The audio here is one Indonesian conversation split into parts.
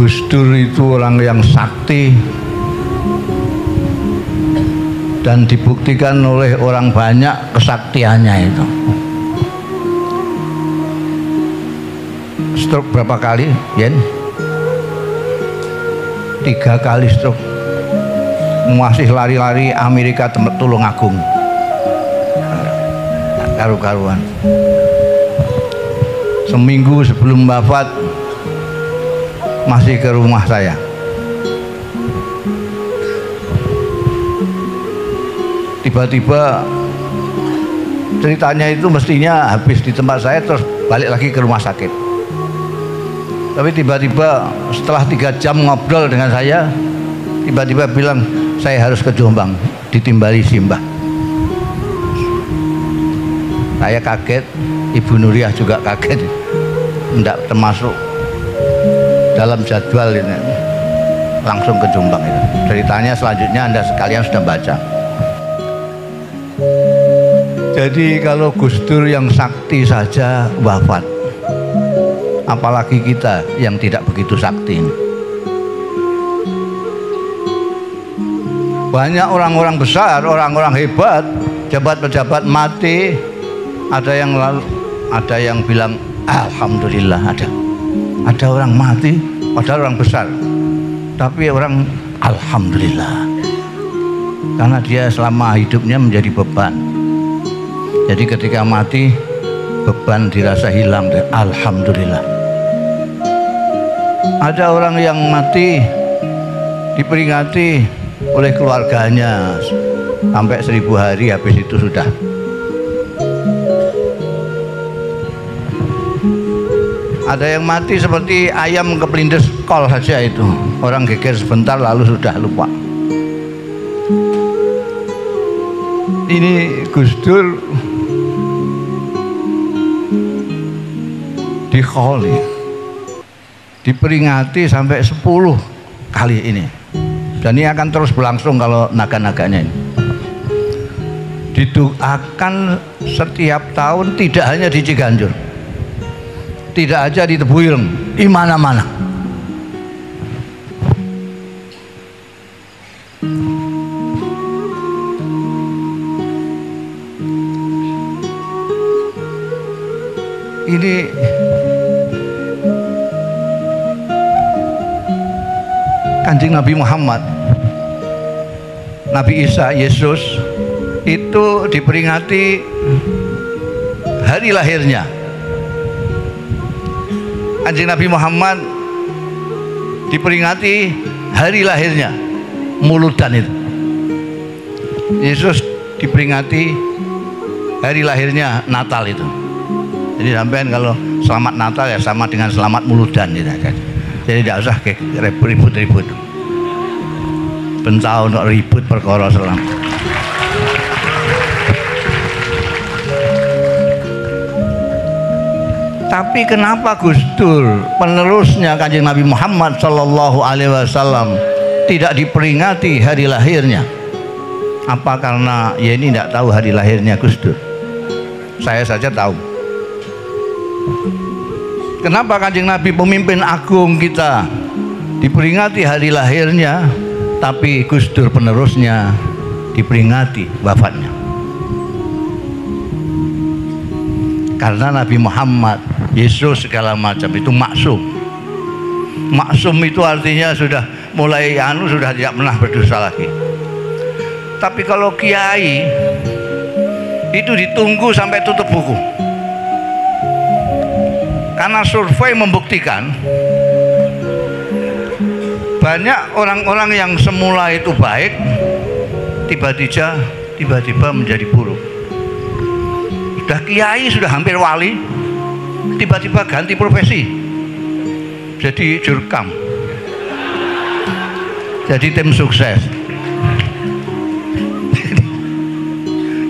Gus Dur itu orang yang sakti dan dibuktikan oleh orang banyak kesaktiannya itu. Stroke berapa kali, Yen? 3 kali stroke. Masih lari-lari Amerika Tulungagung. Karu-karuan. Seminggu sebelum wafat masih ke rumah saya. Tiba-tiba ceritanya itu mestinya habis di tempat saya terus balik lagi ke rumah sakit. Tapi tiba-tiba setelah 3 jam ngobrol dengan saya, tiba-tiba bilang saya harus ke Jombang ditimbali simbah. Saya kaget, Ibu Nuriah juga kaget, tidak termasuk dalam jadwal ini. Langsung ke Jombang itu. Ceritanya selanjutnya Anda sekalian sudah baca. Jadi kalau Gus Dur yang sakti saja wafat, apalagi kita yang tidak begitu sakti. Banyak orang-orang besar, orang-orang hebat, pejabat-pejabat mati. Ada yang bilang alhamdulillah, ada orang mati padahal orang besar, tapi orang alhamdulillah karena dia selama hidupnya menjadi beban. Jadi ketika mati beban dirasa hilang, alhamdulillah. Ada orang yang mati diperingati oleh keluarganya sampai 1000 hari, habis itu sudah. Ada yang mati seperti ayam kepelindes kol saja itu. Orang geger sebentar lalu sudah lupa. Ini Gus Dur dikholi, diperingati sampai 10 kali ini. Dan ini akan terus berlangsung kalau naga-naganya ini. Didoakan setiap tahun, tidak hanya di Ciganjur, tidak aja di Tebuireng, di mana-mana. Ini Kanjeng Nabi Muhammad, Nabi Isa, Yesus itu diperingati hari lahirnya. Kanjeng Nabi Muhammad diperingati hari lahirnya, Muludan itu. Yesus diperingati hari lahirnya, Natal itu. Jadi sampean kalau selamat Natal ya sama dengan selamat Muludan gitu. Jadi tidak usah ribut-ribut. Pentau untuk ribut perkara selam. Tapi kenapa Gus Dur, penerusnya Kanjeng Nabi Muhammad Sallallahu Alaihi Wasallam, tidak diperingati hari lahirnya? Apa karena ya ini tidak tahu hari lahirnya Gus Dur? Saya saja tahu. Kenapa Kanjeng Nabi pemimpin agung kita diperingati hari lahirnya, tapi Gus Dur penerusnya diperingati wafatnya? Karena Nabi Muhammad, Yesus segala macam itu maksum. Maksum itu artinya sudah mulai sudah tidak pernah berdosa lagi. Tapi kalau kiai itu ditunggu sampai tutup buku. Karena survei membuktikan banyak orang-orang yang semula itu baik tiba-tiba menjadi buruk. Sudah kiai, sudah hampir wali, tiba-tiba ganti profesi jadi jurkam, jadi tim sukses.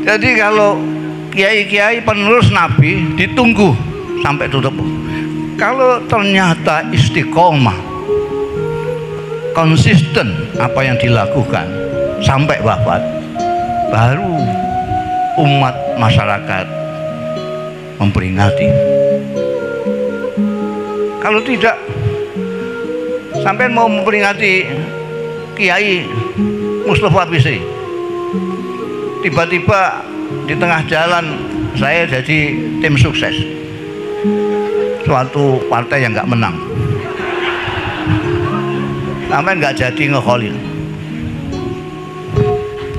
Jadi kalau kiai-kiai penerus Nabi ditunggu sampai tutup. Kalau ternyata istiqomah, konsisten apa yang dilakukan sampai wafat, baru umat masyarakat memperingati. Kalau tidak, sampai mau memperingati Kiai Mustafa Bisri. Tiba-tiba di tengah jalan saya jadi tim sukses suatu partai yang nggak menang, sampai nggak jadi ngekholin.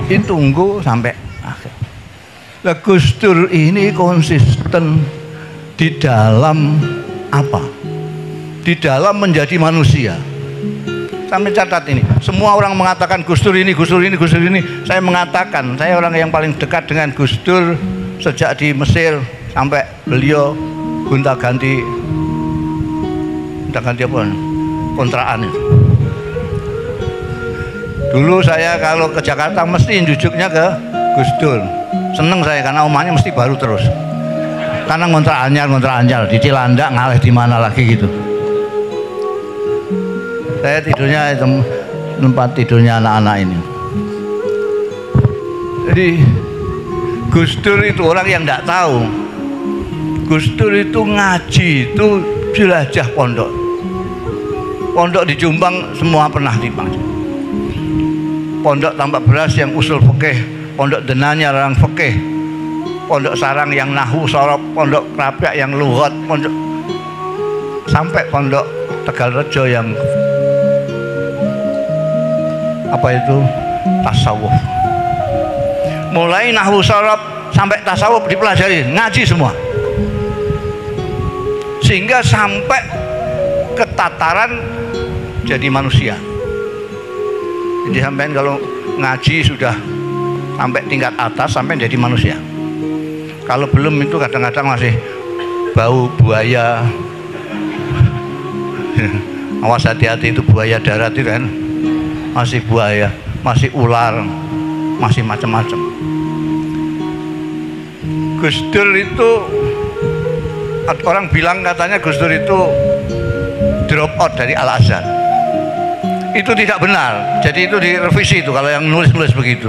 Ditunggu sampai akhir. Lah Gus Dur ini konsisten di dalam apa? Di dalam menjadi manusia. Sampai catat ini, semua orang mengatakan Gus Dur ini, Gus Dur ini, Gus Dur ini. Saya mengatakan, saya orang yang paling dekat dengan Gus Dur sejak di Mesir sampai beliau gonta-ganti apa? Kontrakan itu. Dulu saya kalau ke Jakarta mesti jujuknya ke Gus Dur. Seneng saya karena omahnya mesti baru terus. Karena ngontrak anyar di Cilandak, ngalih di mana lagi gitu. Saya tidurnya tempat tidurnya anak-anak ini. Jadi Gus Dur itu orang yang tidak tahu. Gus Dur itu ngaji itu jelajah pondok. Pondok di Jombang semua pernah dipanggil. Pondok Tambak Beras yang usul fikih, pondok Denanya yang fikih, pondok Sarang yang nahu sorop, pondok Krapyak yang lughat, pondok sampai pondok Tegalrejo yang apa itu tasawuf. Mulai nahwu sorop sampai tasawuf dipelajari, ngaji semua, sehingga sampai ke tataran jadi manusia. Jadi sampai kalau ngaji sudah sampai tingkat atas, sampai jadi manusia. Kalau belum itu kadang-kadang masih bau buaya. Awas, hati-hati, itu buaya darat itu kan. Masih buaya, masih ular, masih macam-macam. Gus Dur itu, orang bilang katanya Gus Dur itu drop out dari Al-Azhar. Itu tidak benar. Jadi itu direvisi itu kalau yang nulis-nulis begitu.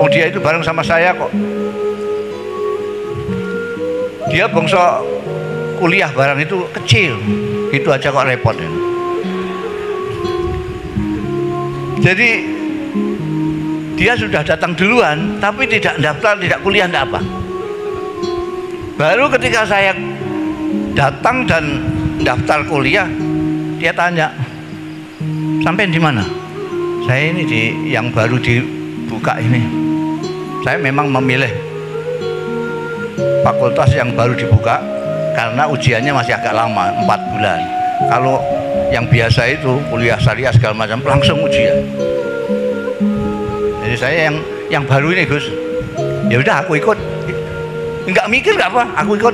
Oh, dia itu bareng sama saya kok. Dia bangsa kuliah bareng itu kecil. Itu aja kok repot ya. Jadi dia sudah datang duluan, tapi tidak daftar, tidak kuliah, tidak apa. Baru ketika saya datang dan daftar kuliah, dia tanya, sampai di mana? Saya ini di yang baru dibuka ini. Saya memang memilih fakultas yang baru dibuka karena ujiannya masih agak lama, 4 bulan. Kalau yang biasa itu kuliah syariah segala macam langsung ujian. Jadi saya yang baru ini, Gus. Ya udah aku ikut. Enggak mikir enggak apa, aku ikut.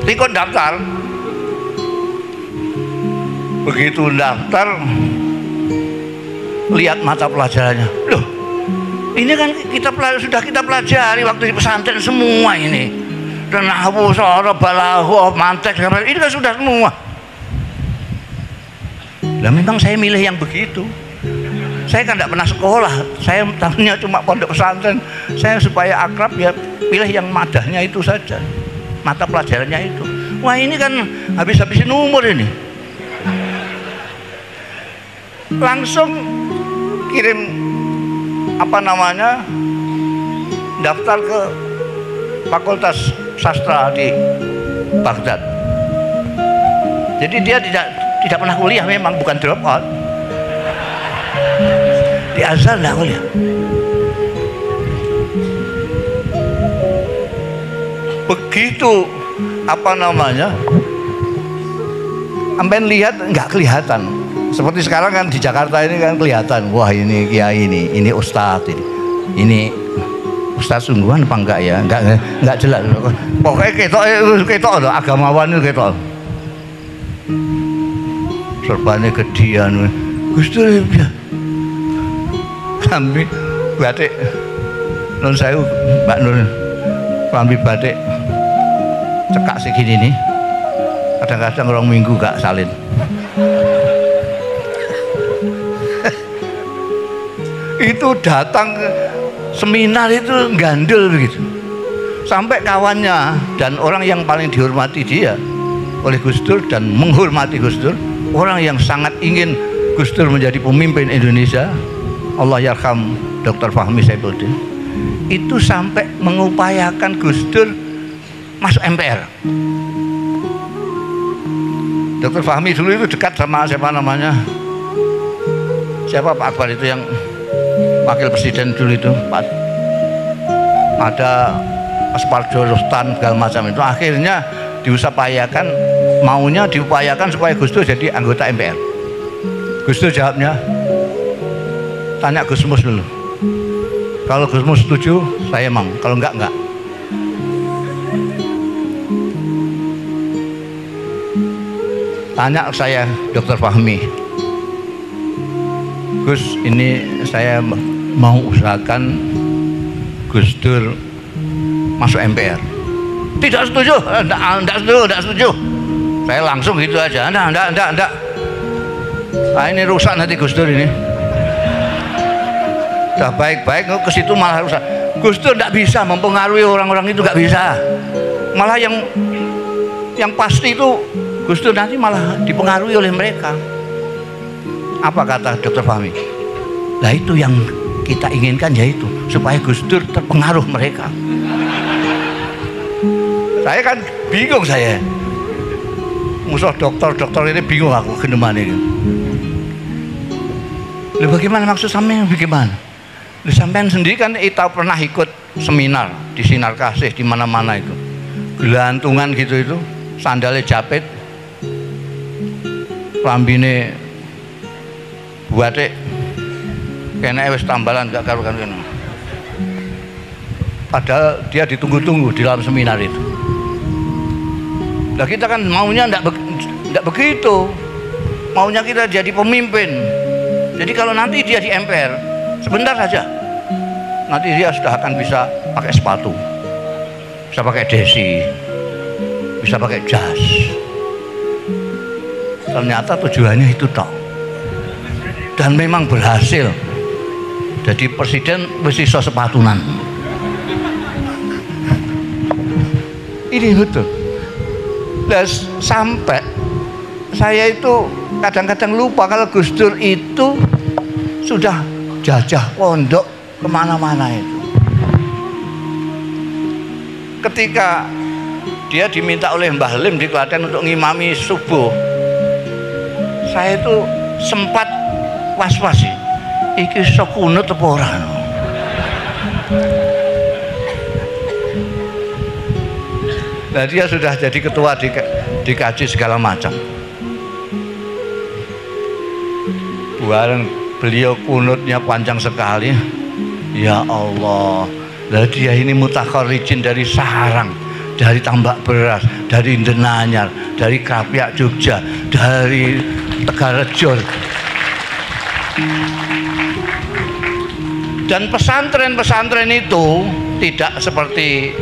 Ikut daftar. Begitu daftar, lihat mata pelajarannya. Loh, ini kan sudah kita pelajari waktu di pesantren semua ini. Dan nahwu, sorof, balaghah, mantek, ini kan sudah semua. Lah memang saya milih yang begitu. Saya kan tidak pernah sekolah. Saya tahunya cuma pondok pesantren. Saya supaya akrab ya pilih yang madahnya itu saja. Mata pelajarannya itu. Wah, ini kan habis-habisin umur ini. Langsung kirim daftar ke Fakultas Sastra di Baghdad. Jadi dia tidak pernah kuliah, memang bukan drop out. Di Azhar tidak kuliah. Begitu sampai lihat nggak kelihatan. Seperti sekarang kan di Jakarta ini kan kelihatan, wah ini kiai ini ustadz ini ustadz sungguhan apa enggak ya? Enggak jelas. Pokoknya ketok loh, agamawan itu ketok. Serbannya gedian. Gus Dur ya. Kami batik non saya Mbak Nur kami batik cekak segini nih. Kadang-kadang orang minggu gak salin. Itu datang ke seminar itu gandul begitu. Sampai kawannya dan orang yang paling dihormati dia oleh Gus Dur dan menghormati Gus Dur orang yang sangat ingin Gus Dur menjadi pemimpin Indonesia, Allah yarham Dr. Fahmi Saifuddin, itu sampai mengupayakan Gus Dur masuk MPR. Dr. Fahmi dulu itu dekat sama siapa namanya, siapa Pak Akbar itu yang wakil presiden dulu itu, ada Asparjo Rustan segala macam itu. Akhirnya diupayakan supaya Gus Dur jadi anggota MPR. Gus Dur jawabnya, tanya Gus Mus dulu, kalau Gus Mus setuju saya mau, kalau enggak. Tanya saya Dr. Fahmi, Gus, ini saya mau usahakan Gus Dur masuk MPR. Tidak setuju, enggak setuju. Saya langsung gitu aja, enggak. Nah, ini rusak nanti Gus Dur ini. Udah baik-baik ke situ malah rusak. Gus Dur enggak bisa mempengaruhi orang-orang itu, enggak bisa. Malah yang pasti itu Gus Dur nanti malah dipengaruhi oleh mereka. Apa kata Dr. Fahmi? Nah, itu yang kita inginkan, yaitu supaya Gus Dur terpengaruh mereka. Saya kan bingung, saya musuh dokter ini bingung aku geneman ini. Lu bagaimana maksud sampean bagaimana? Lu sampean sendiri kan kita pernah ikut seminar di Sinar Kasih di mana-mana itu. Gelantungan gitu itu, sandalnya japit, lambine buate kena wis tambalan gak karuan kena. Padahal dia ditunggu-tunggu di dalam seminar itu. Nah, kita kan maunya enggak begitu. Maunya kita jadi pemimpin. Jadi kalau nanti dia di MPR, sebentar saja, nanti dia sudah akan bisa pakai sepatu, bisa pakai desi, bisa pakai jas. Ternyata tujuannya itu toh. Dan memang berhasil. Jadi presiden mesti iso sepatunan. Ini betul. Dan sampai saya itu kadang-kadang lupa kalau Gus Dur itu sudah jajah pondok kemana-mana itu. Ketika dia diminta oleh Mbah Lim di Klaten untuk ngimami subuh, saya itu sempat was-was sih, iki iso kunut apa ora. Nah, dia sudah jadi ketua dikaji segala macam. Beliau kunutnya panjang sekali. Ya Allah, lah dia ini mutakharijin dari Saharang, dari Tambak Beras, dari Denanyar, dari Krapyak Jogja, dari Tegarejo. Dan pesantren-pesantren itu tidak seperti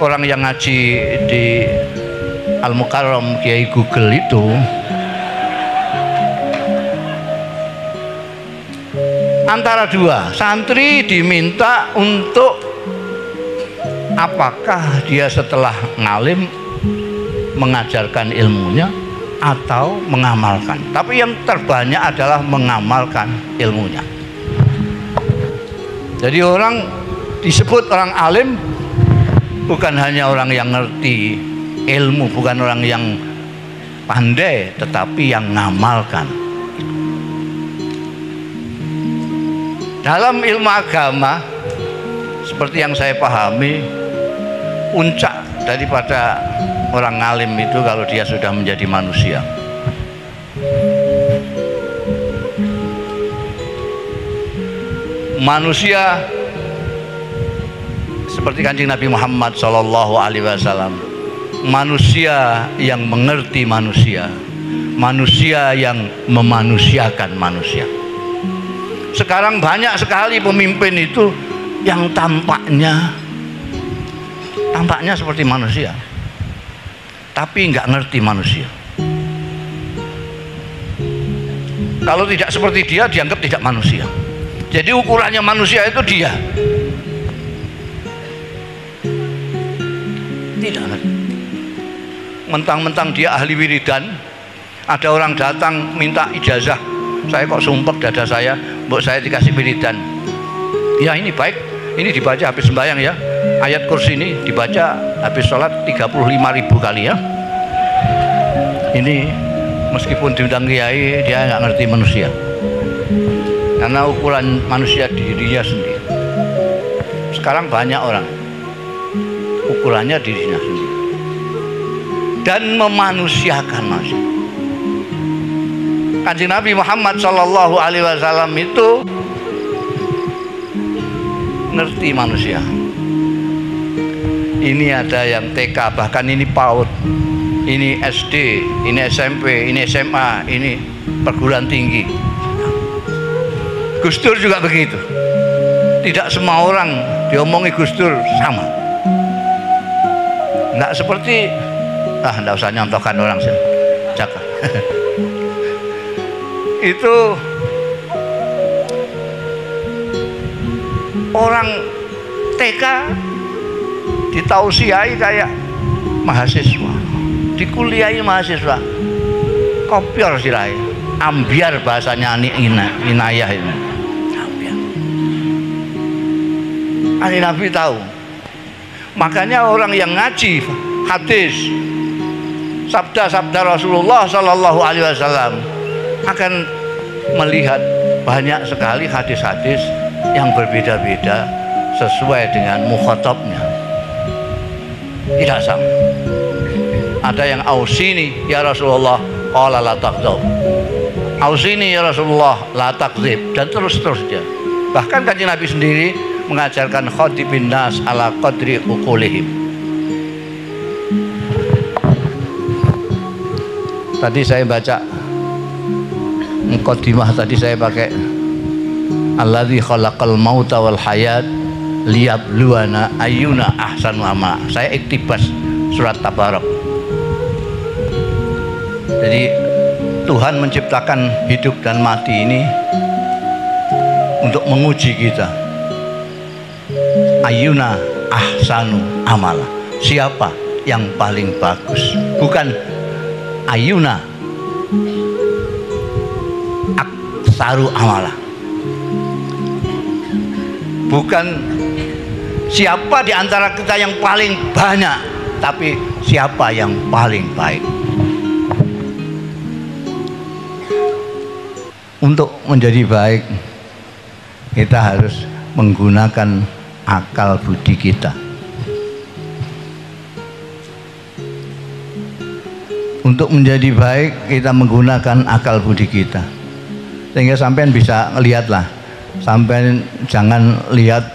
orang yang ngaji di Al-Mukarram Kiai Google itu. Antara dua, santri diminta untuk apakah dia setelah ngalim mengajarkan ilmunya atau mengamalkan. Tapi yang terbanyak adalah mengamalkan ilmunya. Jadi orang disebut orang alim bukan hanya orang yang ngerti ilmu, bukan orang yang pandai, tetapi yang ngamalkan. Dalam ilmu agama, seperti yang saya pahami, puncak daripada orang alim itu kalau dia sudah menjadi manusia. Manusia seperti Kanjeng Nabi Muhammad Sallallahu Alaihi Wasallam, manusia yang mengerti manusia, manusia yang memanusiakan manusia. Sekarang banyak sekali pemimpin itu yang tampaknya seperti manusia, tapi nggak ngerti manusia. Kalau tidak seperti dia, dianggap tidak manusia. Jadi ukurannya manusia itu dia. Tidak. Mentang-mentang dia ahli wiridan, Ada orang datang minta ijazah, saya kok sumpek dada saya, mbok saya dikasih wiridan. Ya ini baik, ini dibaca habis sembahyang ya. Ayat kursi ini dibaca habis sholat 35.000 kali ya. Ini meskipun diundang kiai, dia nggak ngerti manusia. Karena ukuran manusia dirinya sendiri. Sekarang banyak orang ukurannya dirinya sendiri dan memanusiakan manusia. Kanjeng Nabi Muhammad Shallallahu Alaihi Wasallam itu ngerti manusia. Ini ada yang TK, bahkan ini PAUD, ini SD, ini SMP, ini SMA, ini perguruan tinggi. Gus Dur juga begitu. Tidak semua orang diomongi Gus Dur sama. Nggak seperti nggak usah nyontohkan orang sini. Caka. Itu orang TK ditausiai kayak mahasiswa, dikuliahi mahasiswa, kopior sirai, ambiar bahasanya inayah ini. Ambiar. Ahli Nabi tahu. Makanya orang yang ngaji hadis, sabda-sabda Rasulullah Shallallahu Alaihi Wasallam akan melihat banyak sekali hadis-hadis yang berbeda-beda sesuai dengan mukhatabnya. Tidak sama. Ada yang ausini ya Rasulullah, qala la taqdzab. Ausini ya Rasulullah, la taqdzib, dan terus-terusnya. Bahkan Kanjeng Nabi sendiri mengajarkan khatibin nas ala qadri uqulihim. Tadi saya baca muqaddimah, tadi saya pakai alladzi khalaqal mauta wal hayat liyabluwana ayyuna ahsanu amala. Saya iktibas surat Tabarak. Jadi Tuhan menciptakan hidup dan mati ini untuk menguji kita. Ayyuna ahsanu amala, siapa yang paling bagus, bukan ayyuna aksaru amala, bukan siapa di antara kita yang paling banyak, tapi siapa yang paling baik. Untuk menjadi baik, kita harus menggunakan akal budi kita. Untuk menjadi baik, kita menggunakan akal budi kita. Sehingga sampean bisa ngelihatlah, sampean jangan lihat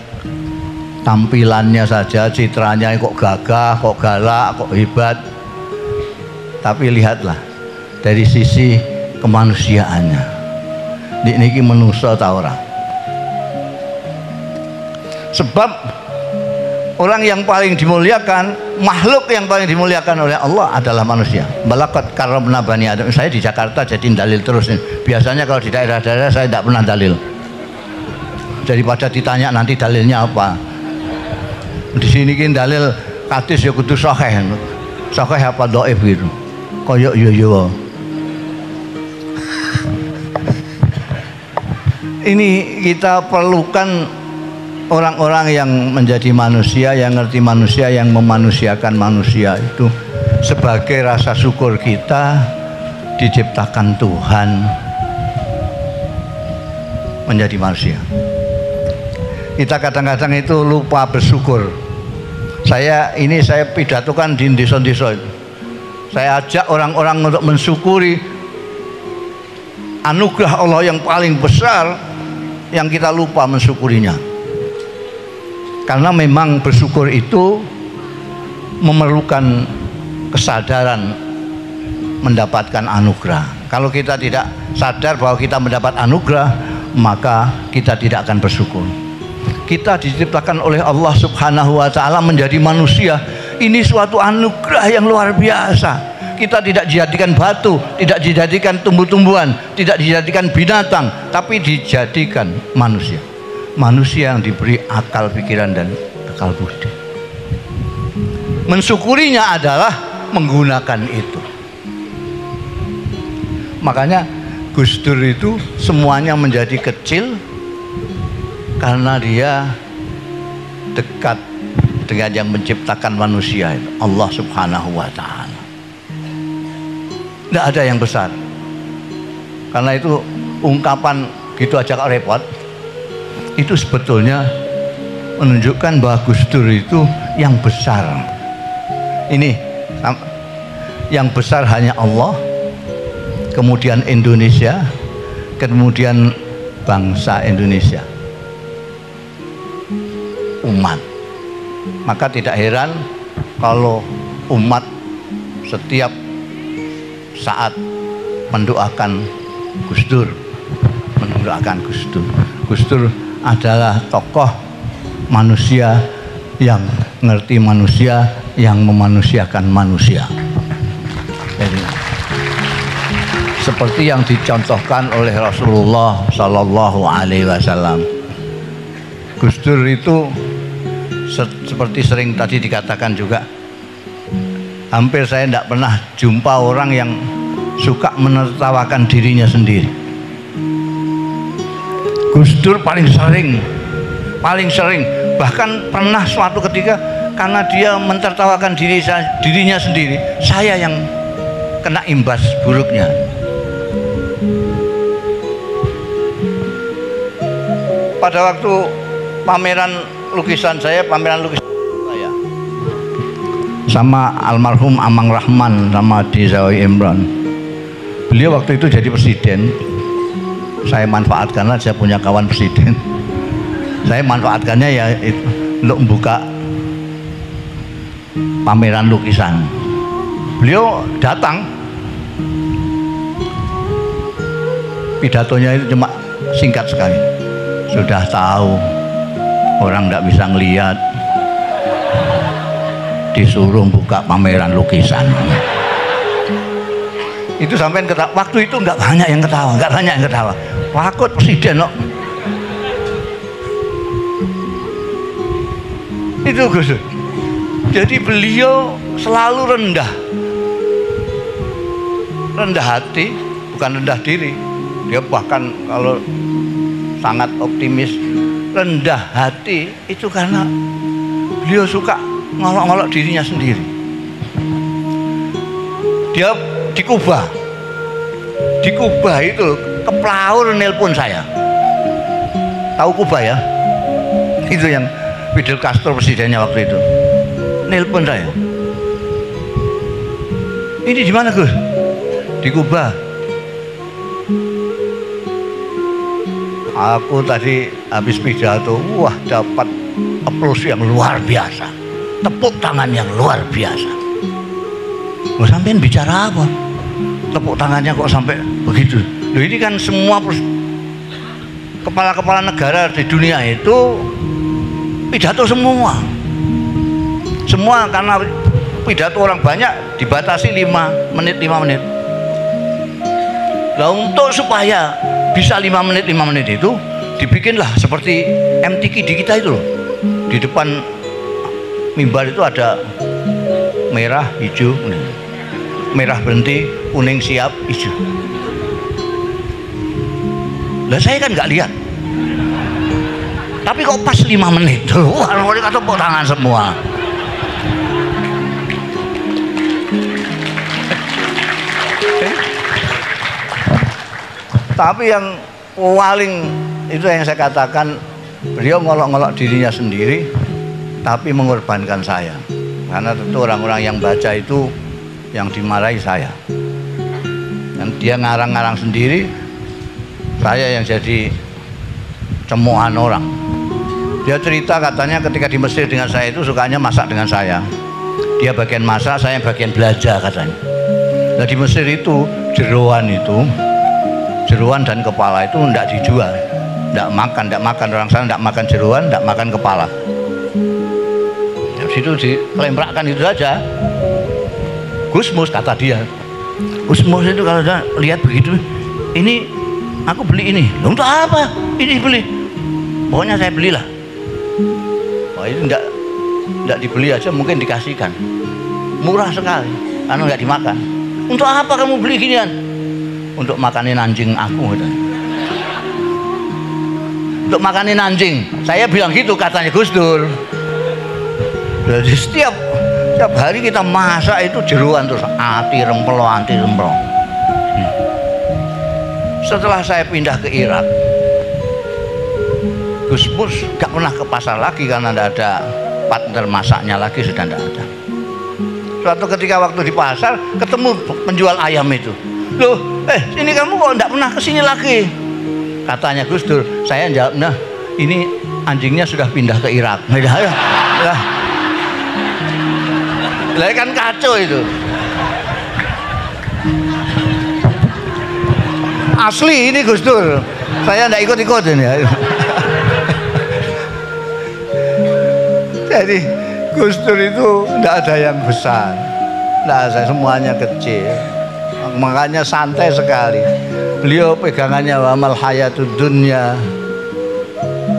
tampilannya saja, citranya kok gagah, kok galak, kok hebat, tapi lihatlah dari sisi kemanusiaannya. Niki manusia ta ora? Sebab orang yang paling dimuliakan, makhluk yang paling dimuliakan oleh Allah adalah manusia. Balaqat karramna bani Adam. Saya di Jakarta jadi dalil terus nih. Biasanya kalau di daerah-daerah saya tidak pernah dalil. Daripada ditanya nanti dalilnya apa. Di sini kan dalil hadis ya kudu sahih. Sahih apa dhaif gitu. Koyok yo. Ini kita perlukan orang-orang yang menjadi manusia, yang ngerti manusia, yang memanusiakan manusia itu sebagai rasa syukur kita diciptakan Tuhan menjadi manusia. Kita kadang-kadang itu lupa bersyukur. Saya pidatokan di desa-desa itu. Saya ajak orang-orang untuk mensyukuri anugerah Allah yang paling besar yang kita lupa mensyukurinya. Karena memang bersyukur itu memerlukan kesadaran mendapatkan anugerah. Kalau kita tidak sadar bahwa kita mendapat anugerah, maka kita tidak akan bersyukur. Kita diciptakan oleh Allah Subhanahu wa Ta'ala menjadi manusia. Ini suatu anugerah yang luar biasa. Kita tidak dijadikan batu, tidak dijadikan tumbuh-tumbuhan, tidak dijadikan binatang, tapi dijadikan manusia. Manusia yang diberi akal pikiran dan akal budi. Mensyukurinya adalah menggunakan itu. Makanya Gus Dur itu semuanya menjadi kecil karena dia dekat dengan yang menciptakan manusia, Allah Subhanahu wa Ta'ala. Tidak ada yang besar. Karena itu ungkapan gitu aja kok repot, itu sebetulnya menunjukkan bahwa Gus Dur itu yang besar. Ini yang besar hanya Allah, kemudian Indonesia, kemudian bangsa Indonesia, umat. Maka tidak heran kalau umat setiap saat mendoakan Gus Dur, mendoakan Gus Dur. Gus Dur adalah tokoh manusia yang ngerti manusia, yang memanusiakan manusia. Jadi, seperti yang dicontohkan oleh Rasulullah Sallallahu Alaihi Wasallam. Gus Dur itu seperti sering tadi dikatakan juga, hampir saya tidak pernah jumpa orang yang suka menertawakan dirinya sendiri. Gus Dur paling sering, bahkan pernah suatu ketika karena dia mentertawakan dirinya sendiri, saya yang kena imbas buruknya. Pada waktu pameran lukisan saya sama almarhum Amang Rahman sama Dizawi Imran, beliau waktu itu jadi presiden. Saya manfaatkan aja punya kawan presiden, saya manfaatkannya ya itu, untuk membuka pameran lukisan. Beliau datang, pidatonya itu cuma singkat sekali. Sudah tahu orang tidak bisa ngelihat, disuruh buka pameran lukisan. Itu sampai ketawa. Waktu itu nggak banyak yang ketawa, Takut presiden loh. Itu Gus. Jadi beliau selalu rendah hati, bukan rendah diri. Dia bahkan kalau sangat optimis, rendah hati itu karena beliau suka ngolok-ngolok dirinya sendiri. Dia di Kuba itu keplaur nelpon saya. Tahu Kuba ya? Itu yang Fidel Castro presidennya waktu itu. Nelpon saya. Ini di mana Gus? Di Kuba. Aku tadi habis pidato, wah dapat aplaus yang luar biasa, tepuk tangan yang luar biasa. Mau sampein bicara apa? Tepuk tangannya kok sampai begitu? Loh, ini kan semua kepala-kepala negara di dunia itu pidato semua karena pidato orang banyak dibatasi 5 menit. Nah, untuk supaya bisa 5 menit itu dibikinlah seperti MTQ di kita itu loh. Di depan mimbar itu ada merah, hijau, kuning. Merah berhenti, kuning siap, hijau. Lah saya kan nggak lihat. Tapi kok pas 5 menit tuh, wah mereka tepuk tangan semua. Tapi yang paling itu yang saya katakan, beliau ngolok-ngolok dirinya sendiri tapi mengorbankan saya. Karena tentu orang-orang yang baca itu yang dimarahi saya. Dan dia ngarang-ngarang sendiri, saya yang jadi cemohan orang. Dia cerita katanya ketika di Mesir dengan saya itu sukanya masak dengan saya. Dia bagian masak, saya bagian belajar katanya. Nah di Mesir itu jeroan dan kepala itu tidak dijual, tidak makan orang sana, tidak makan jeroan, tidak makan kepala. Di situ dilemprakkan itu saja. Gusmus kata dia. Gusmus itu kalau dia lihat begitu, ini aku beli ini. Untuk apa? Ini beli. Pokoknya saya belilah. Oh ini tidak dibeli aja, mungkin dikasihkan. Murah sekali, karena nggak dimakan. Untuk apa kamu beli ginian? untuk makanin anjing aku. Untuk makanin anjing. Saya bilang gitu katanya Gus Dur. Jadi setiap hari kita masak itu jeruan terus ati rempel. Setelah saya pindah ke Irak, Gus Mus gak pernah ke pasar lagi karena tidak ada partner masaknya lagi, sudah tidak ada. Suatu ketika waktu di pasar ketemu penjual ayam itu, loh, ini kamu kok tidak pernah kesini lagi? Katanya Gus Dur. Saya jawab, nah ini anjingnya sudah pindah ke Irak. Lah kan kacau itu. Asli ini Gus Dur. Saya tidak ikut-ikut ini. Jadi Gus Dur itu tidak ada yang besar, tidak ada, semuanya kecil. Makanya santai sekali. Beliau pegangannya wamal hayatud dunya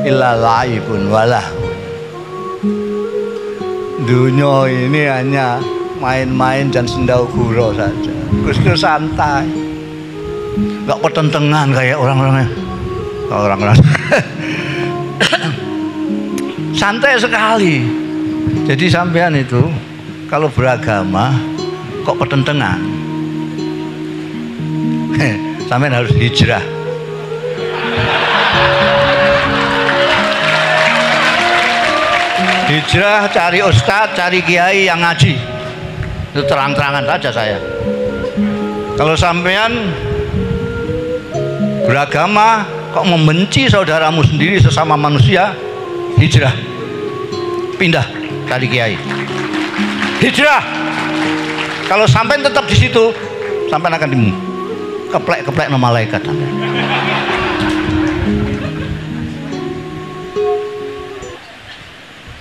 illa laibun walah. Dunia ini hanya main-main dan sendau gurau saja. Gus Dur santai, nggak pertentangan kayak orang-orangnya. Santai sekali. Jadi sampean itu kalau beragama kok pertentangan, sampean harus hijrah. Hijrah, cari ustadz, cari kiai yang ngaji. Itu terang-terangan saja saya. Kalau sampean beragama kok membenci saudaramu sendiri sesama manusia, hijrah, pindah cari kiai. Hijrah. Kalau sampean tetap di situ, sampean akan keplek-keplek nama malaikat.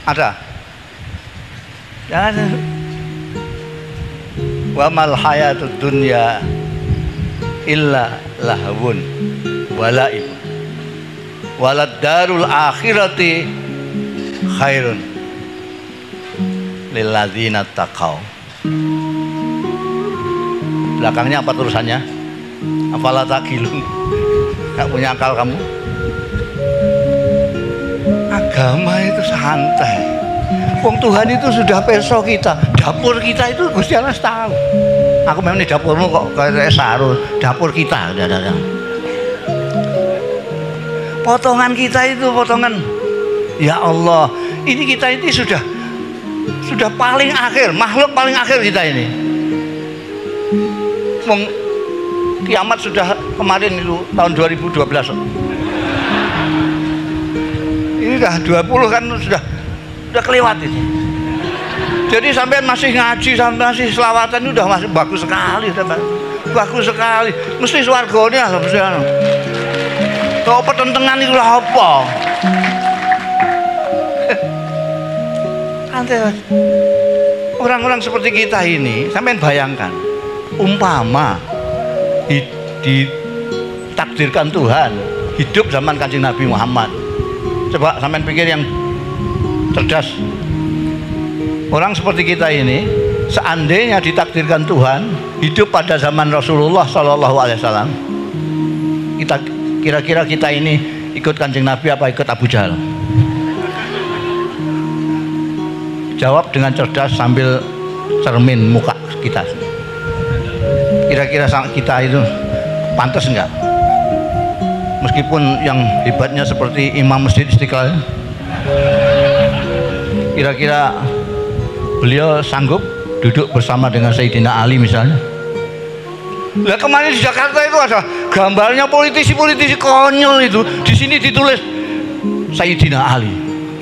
Ada? Jangan. Wa mal hayatud dunya illa lahwun walaib walad darul akhirati khairun lilladzina taqau. Belakangnya apa tulisannya? Afala taqilun? Gak punya akal kamu? Agama itu santai. Wong Tuhan itu sudah perso kita, dapur kita itu Gusti Allah tahu. Aku memang di dapurmu kok kayak sarung, dapur kita. Potongan kita itu potongan. Ya Allah, ini kita ini sudah paling akhir, makhluk paling akhir kita ini. Wong kiamat sudah kemarin itu tahun 2012. Ini udah 20 kan sudah kelewat ini. Jadi sampai masih ngaji, sampai masih selawatan itu udah masih bagus sekali, bagus sekali. Mesti swarganya lah, mesti anu. Kau pertentangan itu lah apa? Orang-orang seperti kita ini, sampai bayangkan, umpama ditakdirkan Tuhan hidup zaman Kanjeng Nabi Muhammad. Coba sampean pikir yang cerdas. Orang seperti kita ini, seandainya ditakdirkan Tuhan hidup pada zaman Rasulullah SAW, kita kira-kira kita ini ikut Kanjeng Nabi apa ikut Abu Jahal? Jawab dengan cerdas sambil cermin muka kita. Kira-kira kita itu pantas enggak? Meskipun yang hebatnya seperti Imam Masjid Istiqlal, kira-kira beliau sanggup duduk bersama dengan Sayyidina Ali misalnya? Lah kemarin di Jakarta itu ada gambarnya politisi-politisi konyol itu. Di sini ditulis Sayyidina Ali,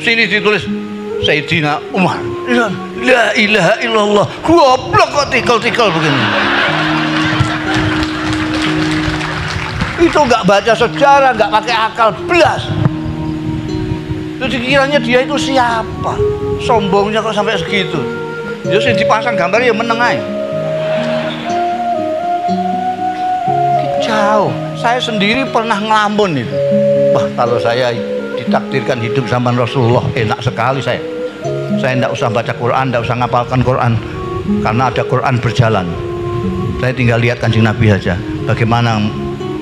sini ditulis Sayyidina Umar. La ilaha illallah. Goblok kok tikal-tikal begini. Itu nggak baca sejarah, nggak pakai akal belas. Jadi kiranya dia itu siapa? Sombongnya kok sampai segitu. Ya sih dipasang gambar ya menengai. Jauh. Saya sendiri pernah ngelamun itu. Wah, kalau saya ditakdirkan hidup zaman Rasulullah, enak sekali saya. Saya tidak usah baca Quran, tidak usah ngapalkan Quran, karena ada Quran berjalan. Saya tinggal lihat Kanjeng Nabi saja, bagaimana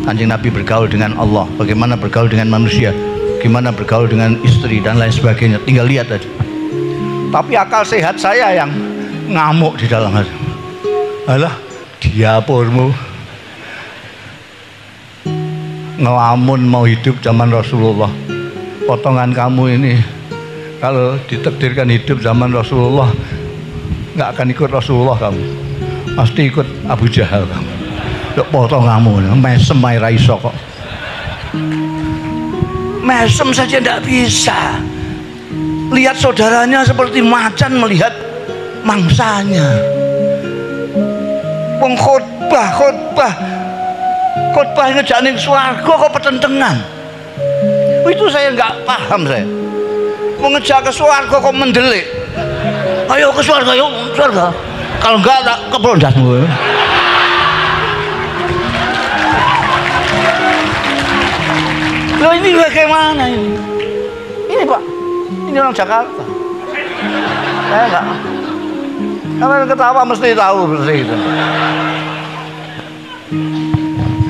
Kanjeng Nabi bergaul dengan Allah, bagaimana bergaul dengan manusia, gimana bergaul dengan istri dan lain sebagainya. Tinggal lihat aja. Tapi akal sehat saya yang ngamuk di dalam hati. Alah, diapurmu ngelamun mau hidup zaman Rasulullah. Potongan kamu ini kalau ditakdirkan hidup zaman Rasulullah, nggak akan ikut Rasulullah kamu, pasti ikut Abu Jahal kamu. Dok potong kamu, mesem air raiso kok. Mesem saja tidak bisa. Lihat saudaranya seperti macan melihat mangsanya. Khotbah ngejak ning swarga kok petentengan. Itu saya nggak paham saya. Mau ngejak ke swarga kok mendelik. Ayo ke swarga, yuk swarga. Kalau enggak tak keblondasmu. Loh ini bagaimana ini? Ini Pak, ini orang Jakarta. Saya enggak. Kalau ketawa mesti tahu seperti itu.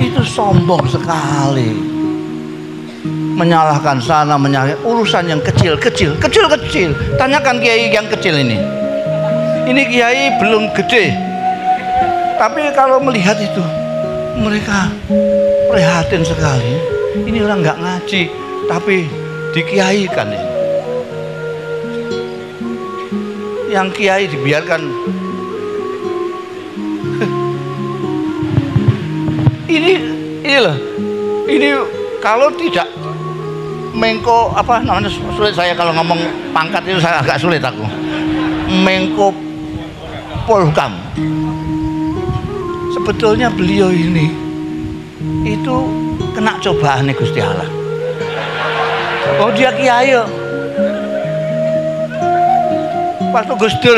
Itu sombong sekali. Menyalahkan sana, menyalahkan urusan yang kecil. Tanyakan kiai yang kecil ini. Ini kiai belum gede, tapi kalau melihat itu mereka prihatin sekali. Ini orang nggak ngaji, tapi dikiaikan. Yang kiai dibiarkan. Ini loh. Ini kalau tidak Menko apa namanya, sulit saya kalau ngomong pangkat itu, saya agak sulit aku. Menko Polhukam. Sebetulnya beliau ini itu kena cobaan nih Gusti Allah. Oh dia kiai. Waktu Gus Dur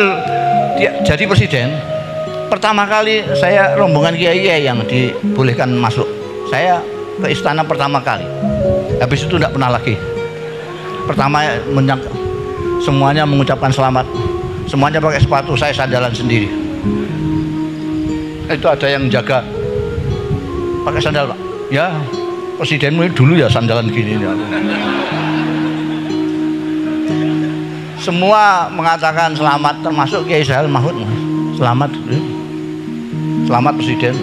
dia jadi presiden, pertama kali saya rombongan kiai yang dibolehkan masuk. Saya ke istana pertama kali. Habis itu tidak pernah lagi. Pertama semuanya mengucapkan selamat. Semuanya pakai sepatu, saya sandalan sendiri. Itu ada yang jaga. Pakai sandal Pak. Ya, presidenmu dulu ya sandalan gini. Semua mengatakan selamat, termasuk Kiai Sahal Mahmud. Selamat, selamat presiden.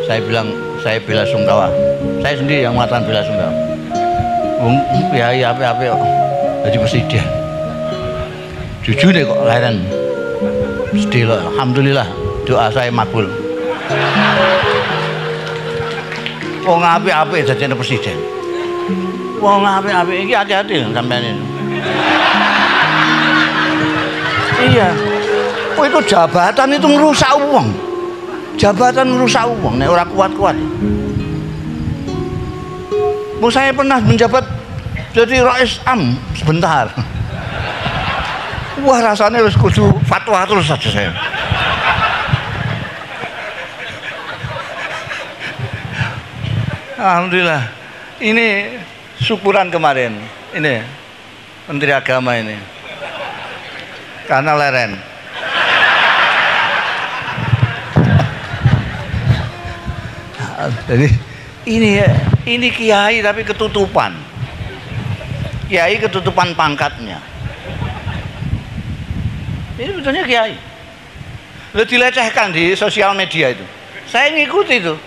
Saya bilang, saya bela sungkawa. Saya sendiri yang mengatakan bela sungkawa. Kiai apa-apa jadi presiden. Jujur deh kok lahiran. Sedih loh, alhamdulillah doa saya makbul. Wong apik-apik jadi presiden. Wong apik-apik iki hati-hati sampean ini. Iya. Oh itu jabatan itu merusak uang. Jabatan merusak uang, nek ora kuat-kuat. Mau saya pernah menjabat jadi Rais Am sebentar. Wah rasanya harus kudu fatwa terus saja saya. Alhamdulillah. Ini syukuran kemarin. Ini Menteri Agama ini. Karena leren. Jadi ini kiai tapi ketutupan. Kiai ketutupan pangkatnya. Ini sebetulnya kiai. Lo dilecehkan di sosial media itu. Saya ngikuti itu.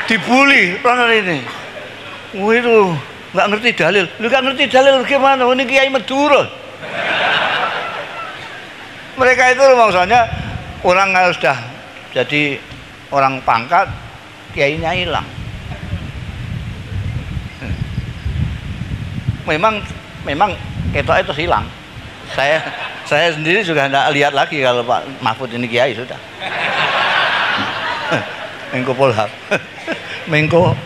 Dibully runner ini. Wah itu nggak ngerti dalil. Lu nggak ngerti dalil gimana? Ini kiai Madura. Mereka itu maksudnya orang harus dah jadi orang pangkat, kiainya hilang. Memang ketok itu hilang. Saya sendiri juga tidak lihat lagi kalau Pak Mahfud ini kiai sudah. Menko Polham, Menko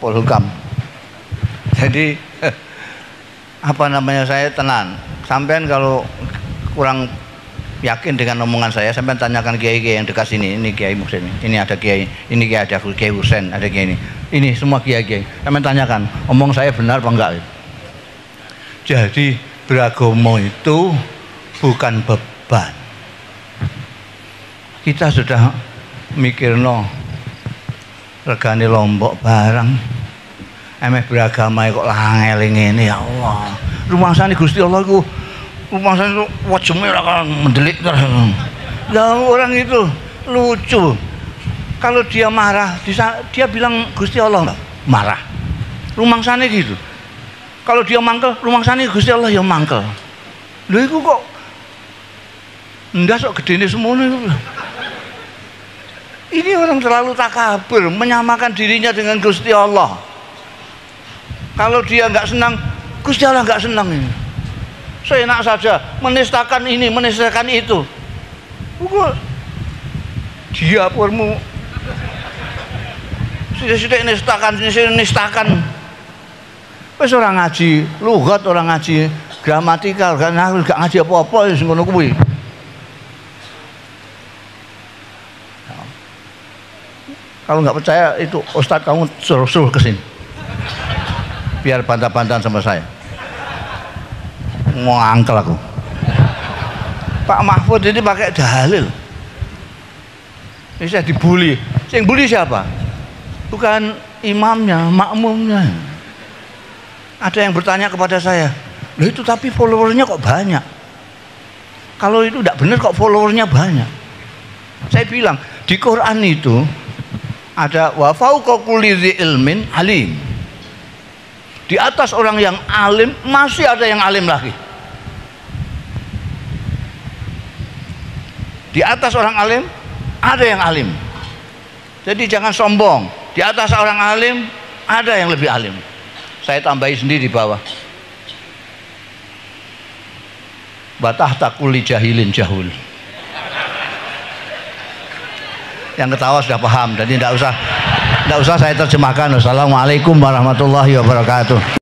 Polhukam. Jadi apa namanya, saya tenang. Sampean kalau kurang yakin dengan omongan saya, sampean tanyakan kiai-kiai yang dekat sini. Ini Kiai Muhsin, ini ada kiai, ini kiai ada Kiai Husain, ada kiai ini semua kiai-kiai. Sampean tanyakan, omong saya benar apa enggak? Jadi beragama itu bukan beban. Kita sudah mikirno regane lombok barang, emeh beragama kok langel ngene ya Allah. Rumangsane Gusti Allah iku rumangsane wajeme ora kan mendelik terus. Lah orang itu lucu. Kalau dia marah, dia bilang Gusti Allah enggak marah. Rumangsane gitu. Kalau dia mangkel, rumangsane Gusti Allah ya mangkel. Lho iku kok ndas kok gedene semono iku. Ini orang terlalu takabur, menyamakan dirinya dengan Gusti Allah. Kalau dia nggak senang, Gusti Allah nggak senang ini. Seenak saja menistakan ini, menistakan itu. Bukan dia purmu sidik-sidik nistakan. Wis orang ngaji, lugat orang ngaji, gramatikal kan aku gak ngaji apa-apa wis ngono kuwi. Kalau nggak percaya itu Ustadz kamu suruh kesini biar bantah-bantahan sama saya. Mau angkel aku. Pak Mahfud ini pakai dalil. Ini saya dibully. Yang bully siapa? Bukan imamnya, makmumnya. Ada yang bertanya kepada saya, loh itu tapi followernya kok banyak. Kalau itu tidak benar kok followernya banyak. Saya bilang di Quran itu ada wa fauqa kulli dzi ilmin alim. Di atas orang yang alim masih ada yang alim lagi. Di atas orang alim ada yang alim. Jadi jangan sombong. Di atas orang alim ada yang lebih alim. Saya tambahi sendiri di bawah. Batahta kulli jahilin jahul. Yang ketawa sudah paham, jadi tidak usah saya terjemahkan. Wassalamualaikum warahmatullahi wabarakatuh.